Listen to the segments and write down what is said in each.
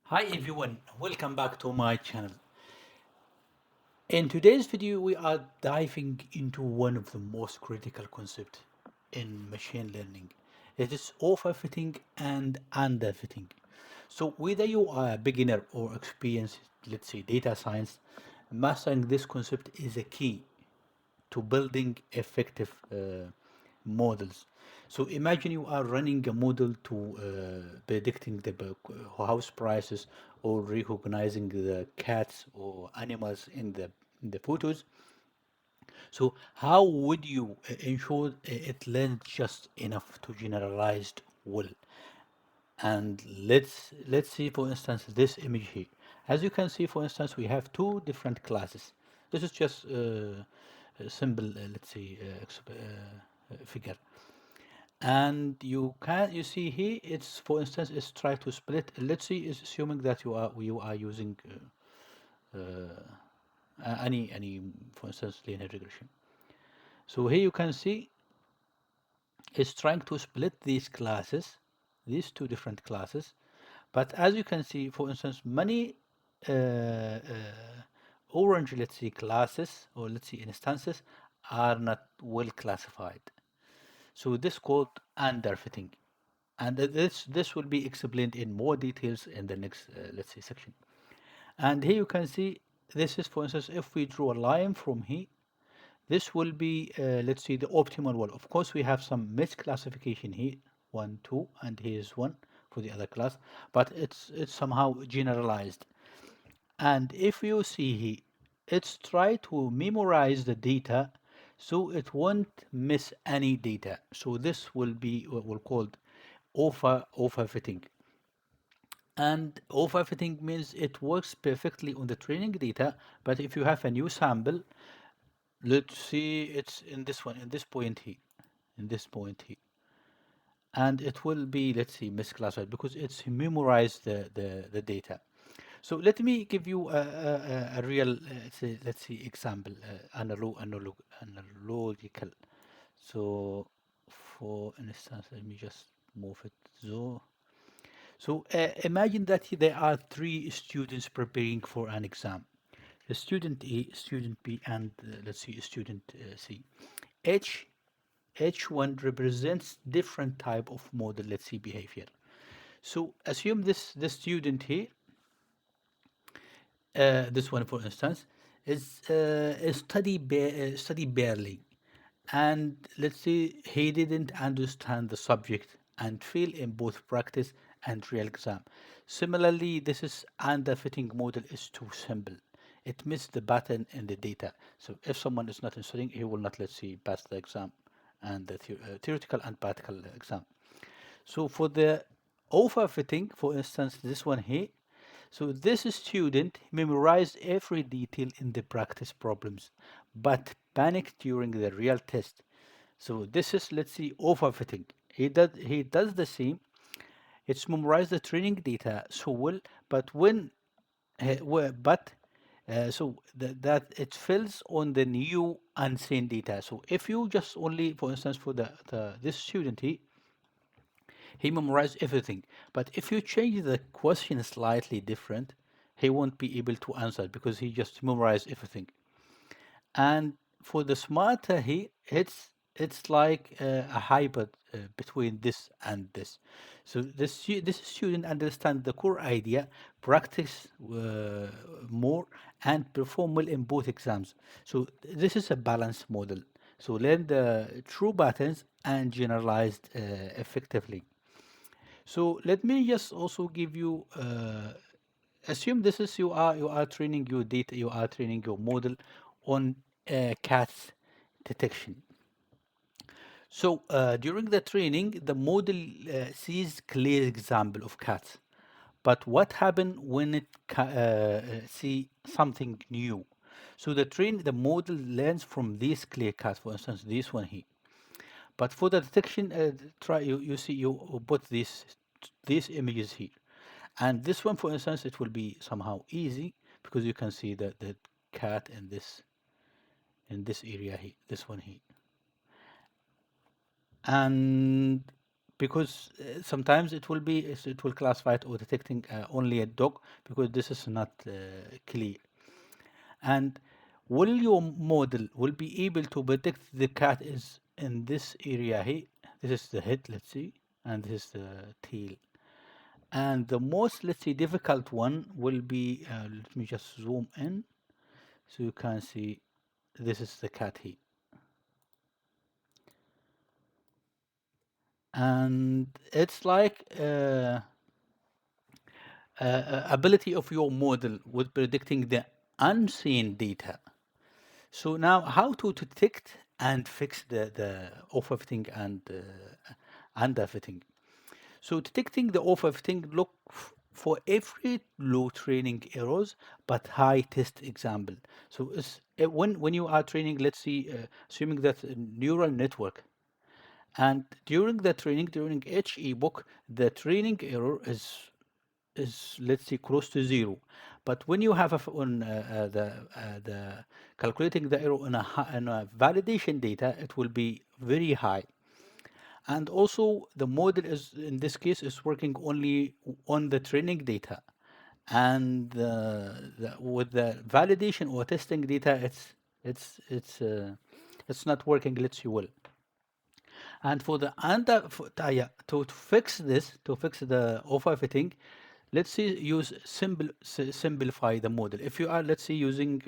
Hi everyone, welcome back to my channel. In today's video, we are diving into one of the most critical concepts in machine learning. It is overfitting and underfitting. So whether you are a beginner or experienced, let's say data science, mastering this concept is a key to building effective models. So imagine you are running a model to predicting the house prices or recognizing the cats or animals in the photos. So how would you ensure it learns just enough to generalize well? And let's see, for instance, this image here. As you can see, for instance, we have two different classes. This is just a simple, let's say, figure. And you see here, it's for instance, it's try to split. Let's see, is assuming that you are using any, for instance, linear regression. So here you can see it's trying to split these classes, these two different classes. But as you can see, for instance, many uh, uh, orange, let's say, classes or let's say instances are not well classified. So this called underfitting. And this will be explained in more details in the next, let's say, section. And here you can see, this is, for instance, if we draw a line from here, this will be, let's see, the optimal one. Of course, we have some misclassification here, 1, 2, and here's 1 for the other class, but it's somehow generalized. And if you see here, it's try to memorize the data so it won't miss any data. So this will be what we'll call overfitting. And overfitting means it works perfectly on the training data, but if you have a new sample, let's see, it's in this one, in this point here, in this point here, and it will be, let's see, misclassified because it's memorized the data. So let me give you a real, let's see, example, analogical. So, for instance, let me just move it so. So imagine that there are three students preparing for an exam. Student A, student B, and let's see, student C. Each each one represents different type of model, let's see, behavior. So assume this student here, this one for instance, is study barely, and let's say he didn't understand the subject and fail in both practice and real exam. Similarly, this is underfitting model is too simple. It missed the button in the data. So if someone is not studying, he will not, let's say, pass the exam and the theoretical and practical exam. So for the overfitting, for instance, this one here, so this student memorized every detail in the practice problems, but panicked during the real test. So this is, let's see, overfitting. He does the same. It's memorized the training data so well, but when but so that it fills on the new unseen data. So if you just only, for instance, for the this student, he memorized everything. But if you change the question slightly different, he won't be able to answer because he just memorized everything. And for the smarter, it's like a hybrid between this and this. So this student understands the core idea, practice more, and perform well in both exams. So this is a balanced model. So learn the true patterns and generalized effectively. So let me just also give you, assume this is, you are training your data, you are training your model on cats detection. So during the training, the model sees clear example of cats. But what happened when it see something new? So the model learns from these clear cats, for instance, this one here. But for the detection, try you see you put these images here, and this one, for instance, it will be somehow easy because you can see the cat in this area here, this one here, and because sometimes it will classify it or detecting only a dog because this is not clear. And will your model will be able to predict the cat is in this area here? This is the head, let's see, and this is the tail. And the most, let's say, difficult one will be, let me just zoom in so you can see this is the cat here. And it's like ability of your model with predicting the unseen data. So now how to detect and fix the overfitting and underfitting. So detecting the overfitting, look for every low training errors but high test example. So when you are training, let's see, assuming that a neural network, and during the training, during each ebook, the training error is let's say close to zero. But when you have on the calculating the error on a validation data, it will be very high. And also the model is in this case is working only on the training data, and with the validation or testing data, it's not working. Let's see well. And for the yeah, to fix this, to fix the overfitting, let's say use simplify the model. If you are, let's say, using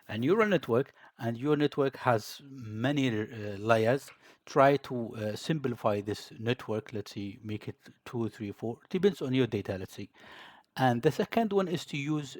a neural network and your network has many layers, try to simplify this network. Let's see, make it two, three, four. Depends on your data. Let's see. And the second one is to use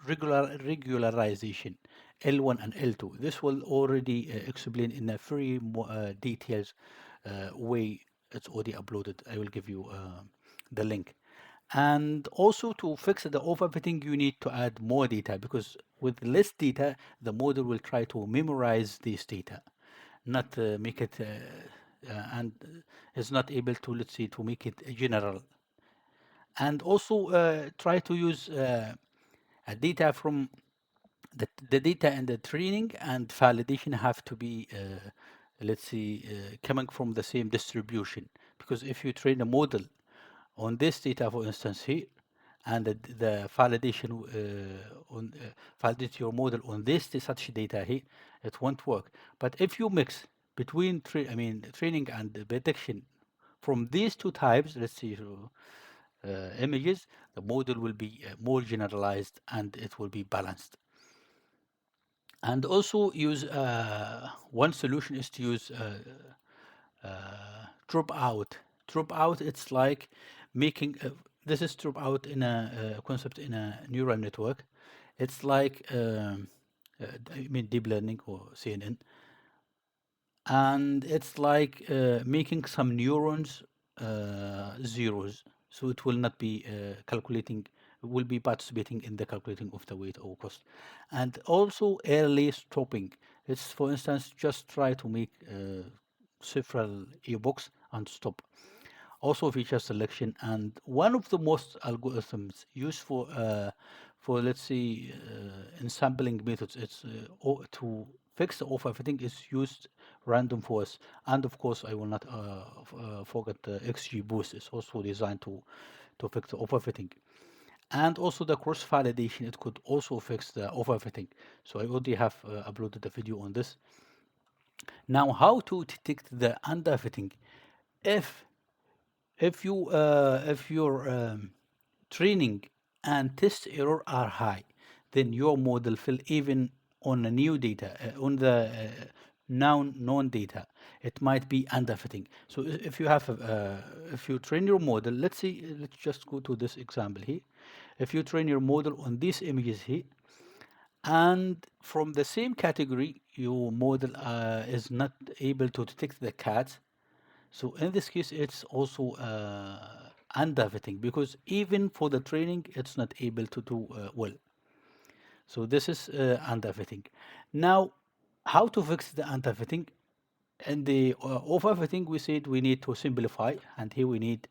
regularization, L1 and L2. This will already explain in a very detailed way. It's already uploaded. I will give you the link. And also to fix the overfitting, you need to add more data because with less data, the model will try to memorize this data, not make it, and is not able to, let's say, to make it general. And also try to use data from the data and the training and validation have to be, let's see, coming from the same distribution. Because if you train a model on this data, for instance, here, and the validation validate your model on this such data here, it won't work. But if you mix between training and the prediction from these two types, let's see, images, the model will be more generalized and it will be balanced. And also use one solution is to use drop out. Drop out, it's like making this is drop out in a concept in a neural network. It's like deep learning or CNN, and it's like making some neurons zeros, so it will not be calculating, will be participating in the calculating of the weight or cost. And also early stopping, it's for instance just try to make several ebooks and stop. Also feature selection, and one of the most algorithms used for let's say in sampling methods, it's to fix the overfitting is used random forest. And of course I will not forget the XGBoost is also designed to fix the overfitting. And also the cross validation, it could also fix the overfitting. So I already have uploaded a video on this. Now how to detect the underfitting. if if your training and test error are high, then your model will even on a new data, on the known data, it might be underfitting. So if you have if you train your model, let's see, let's just go to this example here. If you train your model on these images here, and from the same category, your model is not able to detect the cat, so in this case, it's also underfitting because even for the training, it's not able to do well. So this is underfitting. Now, how to fix the underfitting? In the overfitting, we said we need to simplify, and here we need,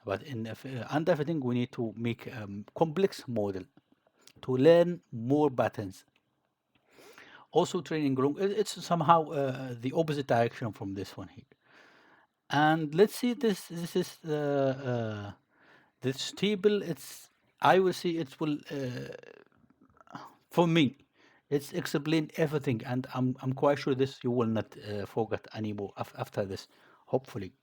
but in underfitting, we need to make complex model to learn more patterns. Also, training wrong. It's somehow the opposite direction from this one here. And let's see this. This is this table. It's I will see it will for me. It's explain everything, and I'm quite sure this you will not forget anymore after this. Hopefully.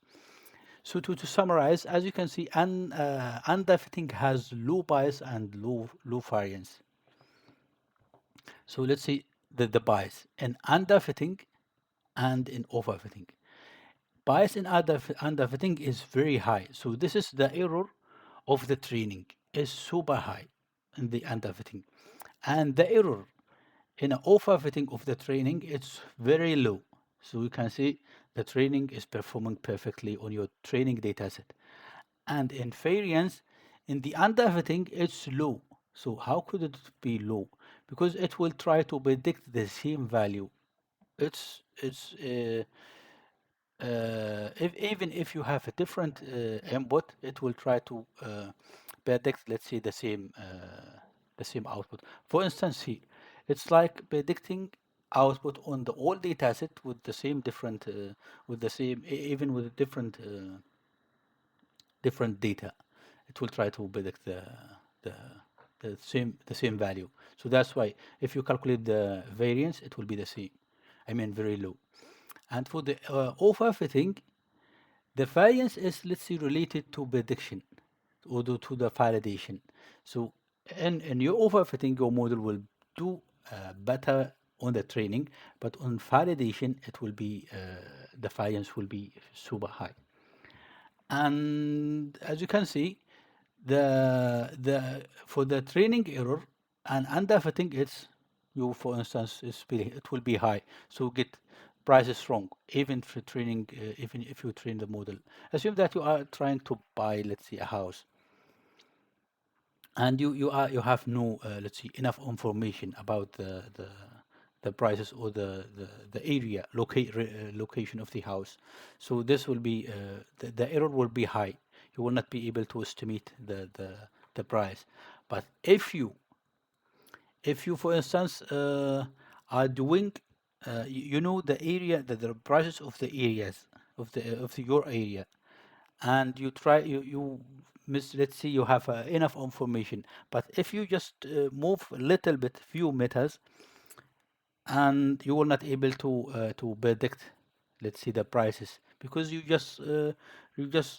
So to summarize, as you can see, underfitting has low bias and low variance. So let's see the bias in underfitting and in overfitting. Bias in underfitting is very high. So this is the error of the training is super high in the underfitting. And the error in an overfitting of the training, it's very low. So you can see the training is performing perfectly on your training dataset. And in variance, in the underfitting, it's low. So how could it be low? Because it will try to predict the same value. It's if even if you have a different input, it will try to predict, let's say, the same output. For instance, here, it's like predicting output on the old data set with the same different, with the same, even with different data. It will try to predict the the same value. So that's why if you calculate the variance, it will be the same. I mean, very low. And for the overfitting, the variance is, let's say, related to prediction or to the validation. So in your overfitting, your model will do better on the training, but on validation, it will be the variance will be super high. And as you can see, the for the training error and underfitting, it's you for instance it will be high. So get prices wrong even for training, even if you train the model. Assume that you are trying to buy, let's say, a house, and you have no let's see enough information about the prices or the area location of the house. So this will be the error will be high. You will not be able to estimate the price. But if you for instance are doing you know the area, the prices of the areas of your area, and you try you miss, let's say you have enough information, but if you just move a little bit few meters, and you will not able to predict, let's say, the prices, because you just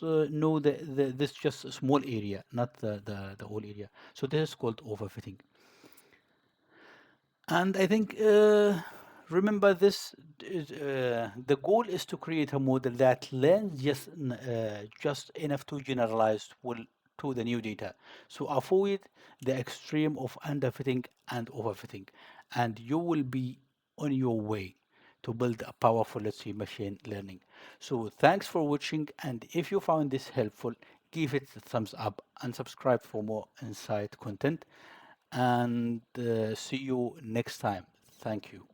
know this just a small area, not the whole area. So this is called overfitting. And I think remember this the goal is to create a model that learns just enough to generalize to the new data. So avoid the extreme of underfitting and overfitting, and you will be on your way to build a powerful, let's say, machine learning. So thanks for watching, and if you found this helpful, give it a thumbs up and subscribe for more insight content, and see you next time. Thank you.